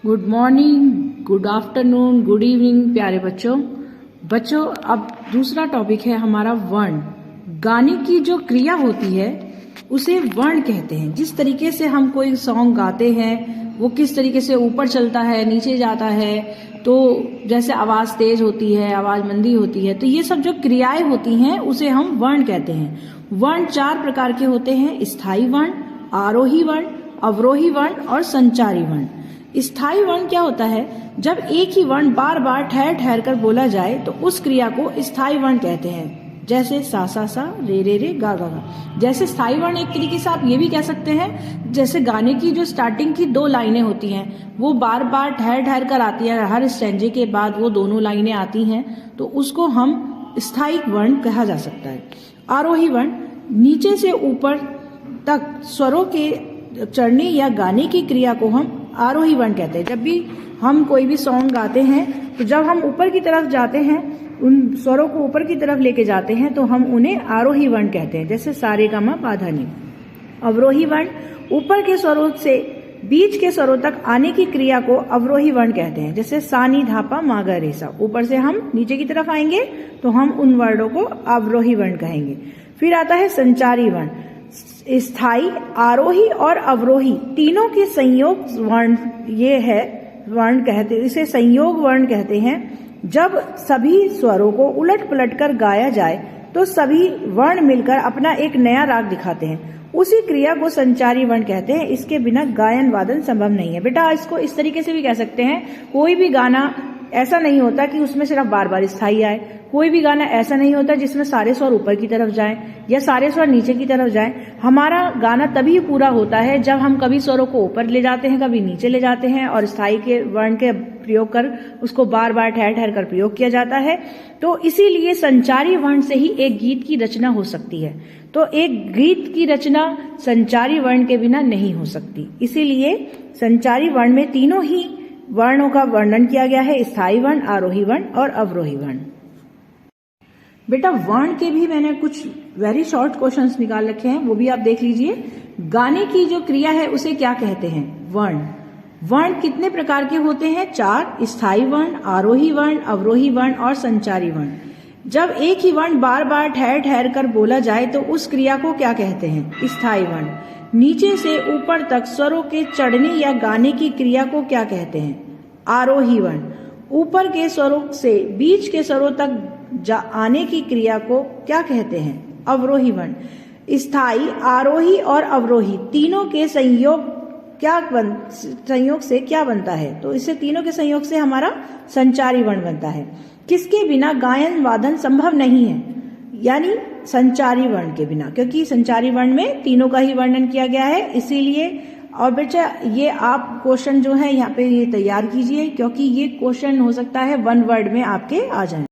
Good morning, good afternoon, good evening प्यारे बच्चों। अब दूसरा टॉपिक है हमारा वर्ण। गाने की जो क्रिया होती है उसे वर्ण कहते हैं। जिस तरीके से हम कोई सॉन्ग गाते हैं वो किस तरीके से ऊपर चलता है, नीचे जाता है, तो जैसे आवाज तेज होती है, आवाज मंदी होती है, तो ये सब जो क्रियाएं होती हैं उसे हम वर्ण कहते हैं। वर्ण 4 प्रकार के होते हैं: स्थायी वर्ण, आरोही वर्ण, अवरोही वर्ण और संचारी वर्ण। स्थायी वर्ण क्या होता है? जब एक ही वर्ण बार बार ठहर ठहर कर बोला जाए तो उस क्रिया को स्थायी वर्ण कहते हैं। जैसे सा सा सा, रे रे रे, गा गा गा। जैसे स्थायी वर्ण एक तरीके से आप ये भी कह सकते हैं, जैसे गाने की जो स्टार्टिंग की 2 लाइनें होती हैं वो बार बार ठहर ठहर कर आती है, हर स्टैंजे के बाद वो दोनों लाइनें आती हैं, तो उसको हम स्थायी वर्ण कहा जा सकता है। आरोही वर्ण नीचे से ऊपर तक स्वरों के चढ़ने या गाने की क्रिया को हम आरोही वर्ण कहते हैं। जब भी हम कोई भी सॉन्ग गाते हैं तो जब हम ऊपर की तरफ जाते हैं, उन स्वरों को ऊपर की तरफ लेके जाते हैं, तो हम उन्हें आरोही वर्ण कहते हैं। जैसे सारे गा मा पा धा नी। अवरोही वर्ण ऊपर के स्वरों से बीच के स्वरों तक आने की क्रिया को अवरोही वर्ण कहते हैं। जैसे सा नी धा पा मा गा रे सा। ऊपर से हम नीचे की तरफ आएंगे तो हम उन वर्णों को अवरोही वर्ण कहेंगे। फिर आता है संचारी वर्ण। स्थायी, आरोही और अवरोही तीनों के संयोग वर्ण ये है वर्ण कहते, इसे संयोग वर्ण कहते हैं। जब सभी स्वरों को उलट पलट कर गाया जाए तो सभी वर्ण मिलकर अपना एक नया राग दिखाते हैं। उसी क्रिया को संचारी वर्ण कहते हैं। इसके बिना गायन वादन संभव नहीं है। बेटा इसको इस तरीके से भी कह सकते हैं, कोई भी गाना ऐसा नहीं होता कि उसमें सिर्फ बार बार स्थायी आए। कोई भी गाना ऐसा नहीं होता जिसमें सारे स्वर ऊपर की तरफ जाएं या सारे स्वर नीचे की तरफ जाएं। हमारा गाना तभी पूरा होता है जब हम कभी स्वरों को ऊपर ले जाते हैं, कभी नीचे ले जाते हैं और स्थायी के वर्ण के प्रयोग कर उसको बार बार ठहर ठहर कर प्रयोग किया जाता है। तो इसीलिए संचारी वर्ण से ही एक गीत की रचना हो सकती है। तो एक गीत की रचना संचारी वर्ण के बिना नहीं हो सकती। इसीलिए संचारी वर्ण में तीनों ही वर्णों का वर्णन किया गया है: स्थायी वर्ण, आरोही वर्ण और अवरोही वर्ण। बेटा वर्ण के भी मैंने कुछ वेरी शॉर्ट क्वेश्चंस निकाल रखे हैं, वो भी आप देख लीजिए। गाने की जो क्रिया है उसे क्या कहते हैं? वर्ण। वर्ण कितने प्रकार के होते हैं? 4: स्थायी वर्ण, आरोही वर्ण, अवरोही वर्ण और संचारी वर्ण। जब एक ही वर्ण बार बार ठहर ठहर कर बोला जाए तो उस क्रिया को क्या कहते हैं? स्थायी वर्ण। नीचे से ऊपर तक स्वरों के चढ़ने या गाने की क्रिया को क्या कहते हैं? आरोही वर्ण। ऊपर के स्वरों से बीच के स्वरों तक आने की क्रिया को क्या कहते हैं? अवरोही वर्ण। स्थायी, आरोही और अवरोही तीनों के संयोग से क्या बनता है? तो इससे तीनों के संयोग से हमारा संचारी वर्ण बनता है। किसके बिना गायन वादन संभव नहीं है? यानी संचारी वर्ण के बिना, क्योंकि संचारी वर्ण में तीनों का ही वर्णन किया गया है, इसीलिए। और बेटा ये आप क्वेश्चन जो है यहाँ पे ये तैयार कीजिए, क्योंकि ये क्वेश्चन हो सकता है 1 वर्ड में आपके आ जाए।